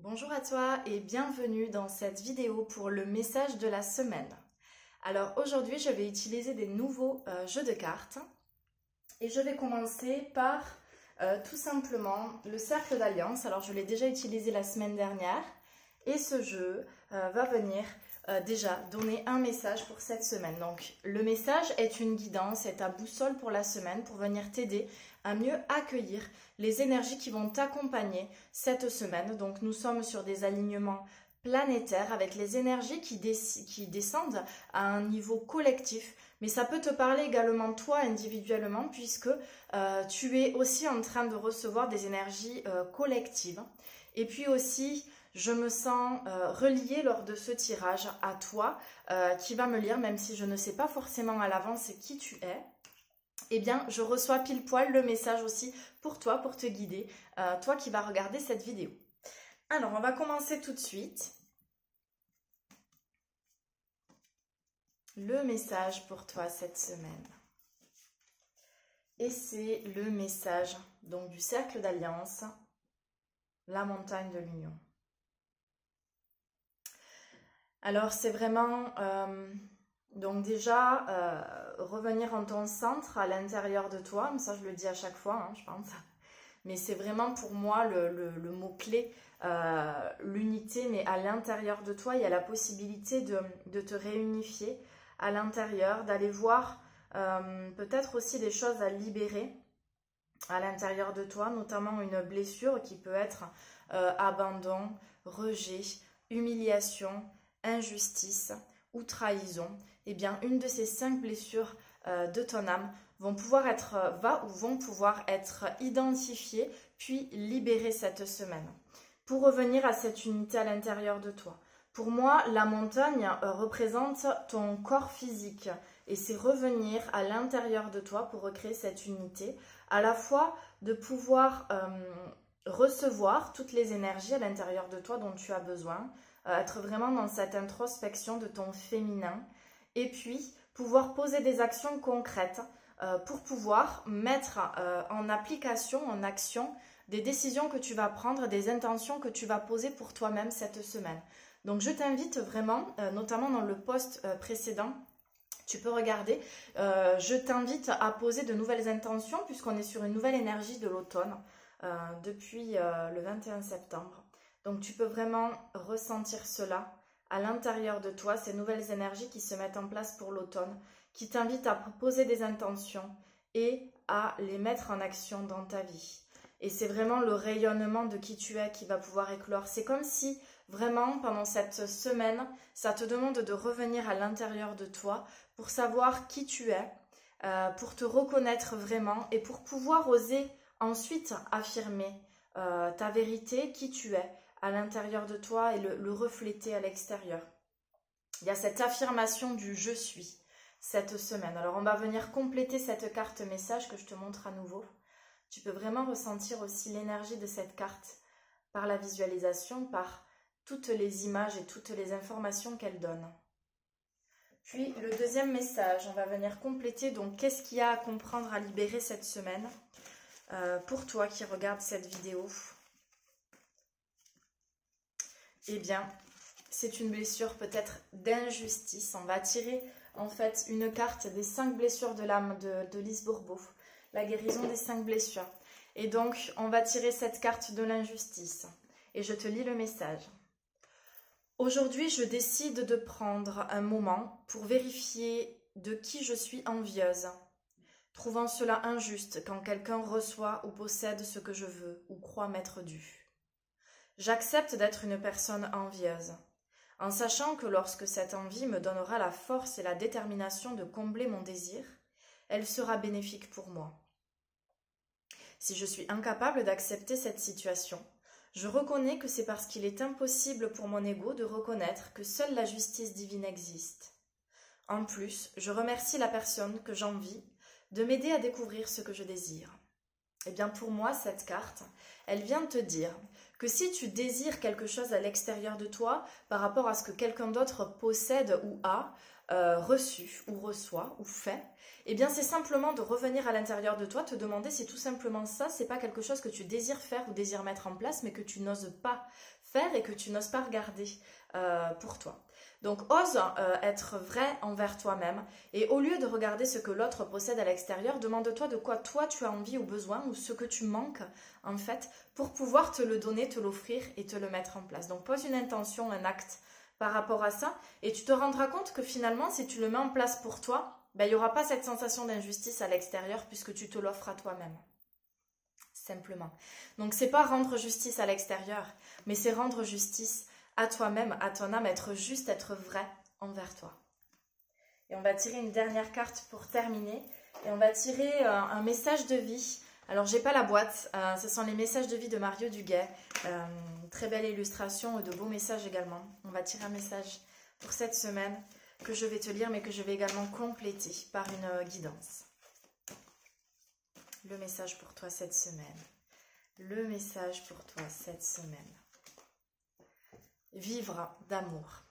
Bonjour à toi et bienvenue dans cette vidéo pour le message de la semaine. Alors aujourd'hui je vais utiliser des nouveaux jeux de cartes et je vais commencer par tout simplement le cercle d'alliance. Alors je l'ai déjà utilisé la semaine dernière et ce jeu va venir déjà donner un message pour cette semaine. Donc le message est une guidance, est ta boussole pour la semaine pour venir t'aider à mieux accueillir les énergies qui vont t'accompagner cette semaine. Donc nous sommes sur des alignements planétaires avec les énergies qui descendent à un niveau collectif, mais ça peut te parler également toi individuellement puisque tu es aussi en train de recevoir des énergies collectives. Et puis aussi, je me sens reliée lors de ce tirage à toi qui va me lire, même si je ne sais pas forcément à l'avance qui tu es. Eh bien, je reçois pile poil le message aussi pour toi, pour te guider, toi qui vas regarder cette vidéo. Alors, on va commencer tout de suite. Le message pour toi cette semaine. Et c'est le message donc du cercle d'alliance, la montagne de l'union. Alors, c'est vraiment... Donc déjà, revenir en ton centre à l'intérieur de toi, ça je le dis à chaque fois, hein, je pense, mais c'est vraiment pour moi le mot-clé, l'unité, mais à l'intérieur de toi, il y a la possibilité de te réunifier à l'intérieur, d'aller voir peut-être aussi des choses à libérer à l'intérieur de toi, notamment une blessure qui peut être abandon, rejet, humiliation, injustice ou trahison. Eh bien, une de ces 5 blessures de ton âme vont pouvoir être identifiées puis libérées cette semaine. Pour revenir à cette unité à l'intérieur de toi. Pour moi, la montagne représente ton corps physique et c'est revenir à l'intérieur de toi pour recréer cette unité, à la fois de pouvoir recevoir toutes les énergies à l'intérieur de toi dont tu as besoin, être vraiment dans cette introspection de ton féminin et puis pouvoir poser des actions concrètes pour pouvoir mettre en application, en action des décisions que tu vas prendre, des intentions que tu vas poser pour toi-même cette semaine. Donc je t'invite vraiment, notamment dans le post précédent, tu peux regarder, je t'invite à poser de nouvelles intentions puisqu'on est sur une nouvelle énergie de l'automne depuis le 21 septembre. Donc tu peux vraiment ressentir cela à l'intérieur de toi, ces nouvelles énergies qui se mettent en place pour l'automne, qui t'invitent à poser des intentions et à les mettre en action dans ta vie. Et c'est vraiment le rayonnement de qui tu es qui va pouvoir éclore. C'est comme si vraiment pendant cette semaine, ça te demande de revenir à l'intérieur de toi pour savoir qui tu es, pour te reconnaître vraiment et pour pouvoir oser ensuite affirmer ta vérité, qui tu es à l'intérieur de toi et le refléter à l'extérieur. Il y a cette affirmation du « je suis » cette semaine. Alors on va venir compléter cette carte message que je te montre à nouveau. Tu peux vraiment ressentir aussi l'énergie de cette carte par la visualisation, par toutes les images et toutes les informations qu'elle donne. Puis le deuxième message, on va venir compléter donc qu'est-ce qu'il y a à comprendre, à libérer cette semaine pour toi qui regardes cette vidéo. Eh bien, c'est une blessure peut-être d'injustice. On va tirer en fait une carte des 5 blessures de l'âme de Lise Bourbeau, la guérison des 5 blessures. Et donc, on va tirer cette carte de l'injustice. Et je te lis le message. Aujourd'hui, je décide de prendre un moment pour vérifier de qui je suis envieuse, trouvant cela injuste quand quelqu'un reçoit ou possède ce que je veux ou croit m'être dû. J'accepte d'être une personne envieuse, en sachant que lorsque cette envie me donnera la force et la détermination de combler mon désir, elle sera bénéfique pour moi. Si je suis incapable d'accepter cette situation, je reconnais que c'est parce qu'il est impossible pour mon ego de reconnaître que seule la justice divine existe. En plus, je remercie la personne que j'envie de m'aider à découvrir ce que je désire. Eh bien pour moi, cette carte, elle vient te dire que si tu désires quelque chose à l'extérieur de toi par rapport à ce que quelqu'un d'autre possède ou a, reçu ou reçoit ou fait, eh bien c'est simplement de revenir à l'intérieur de toi, te demander si tout simplement ça, c'est pas quelque chose que tu désires faire ou désires mettre en place, mais que tu n'oses pas faire et que tu n'oses pas regarder pour toi. Donc ose être vrai envers toi-même et au lieu de regarder ce que l'autre possède à l'extérieur, demande-toi de quoi toi tu as envie ou besoin ou ce que tu manques en fait pour pouvoir te le donner, te l'offrir et te le mettre en place. Donc pose une intention, un acte par rapport à ça et tu te rendras compte que finalement si tu le mets en place pour toi, ben, il n'y aura pas cette sensation d'injustice à l'extérieur puisque tu te l'offres à toi-même. Simplement. Donc c'est pas rendre justice à l'extérieur, mais c'est rendre justice à toi-même, à ton âme, être juste, être vrai envers toi. Et on va tirer une dernière carte pour terminer. Et on va tirer un message de vie. Alors, j'ai pas la boîte. Ce sont les messages de vie de Mario Duguay. Très belle illustration et de beaux messages également. On va tirer un message pour cette semaine que je vais te lire, mais que je vais également compléter par une guidance. Le message pour toi cette semaine. Le message pour toi cette semaine. Vivre d'amour.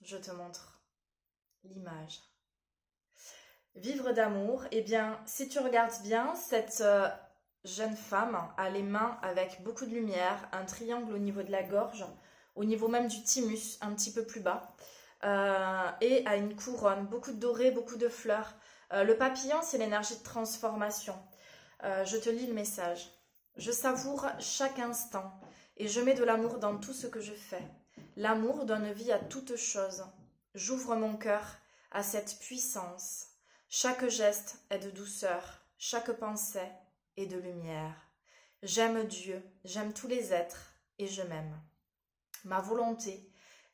Je te montre l'image. Vivre d'amour, eh bien, si tu regardes bien, cette jeune femme a les mains avec beaucoup de lumière, un triangle au niveau de la gorge, au niveau même du thymus, un petit peu plus bas, et a une couronne, beaucoup de doré, beaucoup de fleurs. Le papillon, c'est l'énergie de transformation. Je te lis le message. Je savoure chaque instant et je mets de l'amour dans tout ce que je fais. L'amour donne vie à toute chose. J'ouvre mon cœur à cette puissance. Chaque geste est de douceur, chaque pensée est de lumière. J'aime Dieu, j'aime tous les êtres et je m'aime. Ma volonté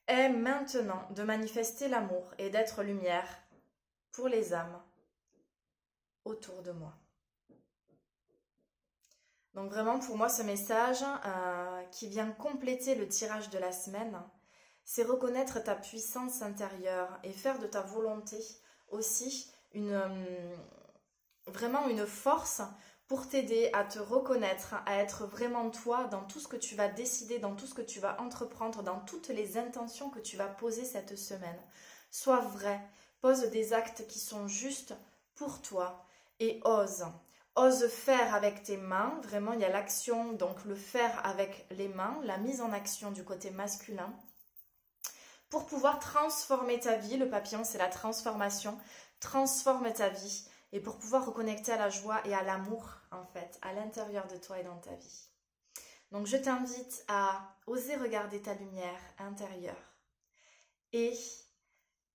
est maintenant de manifester l'amour et d'être lumière pour les âmes autour de moi. Donc vraiment pour moi ce message qui vient compléter le tirage de la semaine, c'est reconnaître ta puissance intérieure et faire de ta volonté aussi vraiment une force pour t'aider à te reconnaître, à être vraiment toi dans tout ce que tu vas décider, dans tout ce que tu vas entreprendre, dans toutes les intentions que tu vas poser cette semaine. Sois vrai, pose des actes qui sont justes pour toi et ose. Ose faire avec tes mains, vraiment il y a l'action, donc le faire avec les mains, la mise en action du côté masculin, pour pouvoir transformer ta vie. Le papillon c'est la transformation, transforme ta vie et pour pouvoir reconnecter à la joie et à l'amour en fait, à l'intérieur de toi et dans ta vie. Donc je t'invite à oser regarder ta lumière intérieure et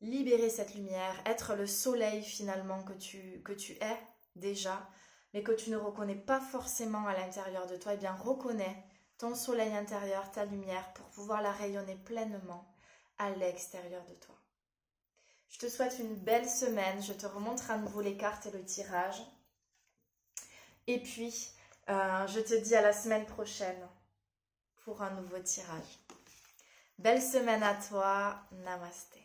libérer cette lumière, être le soleil finalement que tu es déjà, mais que tu ne reconnais pas forcément à l'intérieur de toi. Eh bien reconnais ton soleil intérieur, ta lumière pour pouvoir la rayonner pleinement à l'extérieur de toi. Je te souhaite une belle semaine. Je te remontre à nouveau les cartes et le tirage. Et puis, je te dis à la semaine prochaine pour un nouveau tirage. Belle semaine à toi. Namasté.